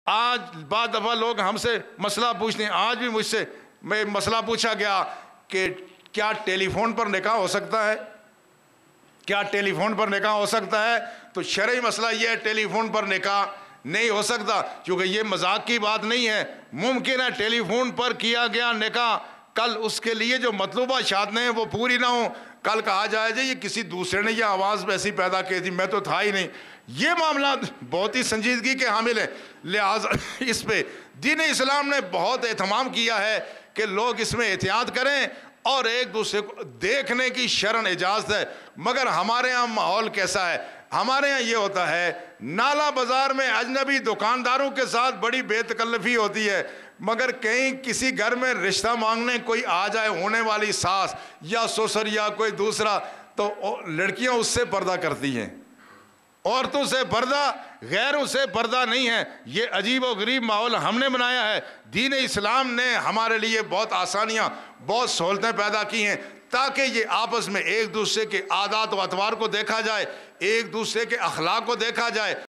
آج بعض دفعہ لوگ ہم سے مسئلہ پوچھتے ہیں، آج بھی مجھ سے میں مسئلہ پوچھا گیا کہ کیا ٹیلی فون پر نکاح ہو سکتا ہے؟ کیا ٹیلی فون پر نکاح ہو سکتا ہے؟ تو شرعی مسئلہ یہ ہے، ٹیلی فون پر نکاح نہیں ہو سکتا، کیونکہ یہ مذاق کی بات نہیں ہے۔ ممکن ہے ٹیلی فون پر کیا گیا نکاح کل اس کے لیے جو مطلوبہ شادیں ہیں وہ پوری نہ ہوں، کل کہا جائے جی یہ کسی دوسرے نے یہ آواز ایسی پیدا کی تھی، میں تو تھا ہی نہیں۔ یہ معاملات بہت ہی سنجیدگی کے حامل ہیں، لہٰذا اس پہ دین اسلام نے بہت اہتمام کیا ہے کہ لوگ اس میں احتیاط کریں اور ایک دوسرے کو دیکھنے کی شرعاً اجازت ہے۔ مگر ہمارے ہاں ماحول کیسا ہے؟ ہمارے ہاں یہ ہوتا ہے، نالا بازار میں اجنبی دکانداروں کے ساتھ بڑی بے تکلفی ہوتی ہے، مگر کہیں کسی گھر میں رشتہ مانگنے کوئی آ جائے، ہونے والی ساس یا سسر یا کوئی دوسرا، تو لڑکیاں اس سے پردہ کرتی ہیں، عورتوں سے پردہ، غیروں سے پردہ نہیں ہے۔ یہ عجیب و غریب ماحول ہم نے بنایا ہے۔ دین اسلام نے ہمارے لیے بہت آسانیاں، بہت سہولتیں پیدا کی ہیں تاکہ یہ آپس میں ایک دوسرے کے عادات و اطوار کو دیکھا جائے، ایک دوسرے کے اخلاق کو دیکھا جائے۔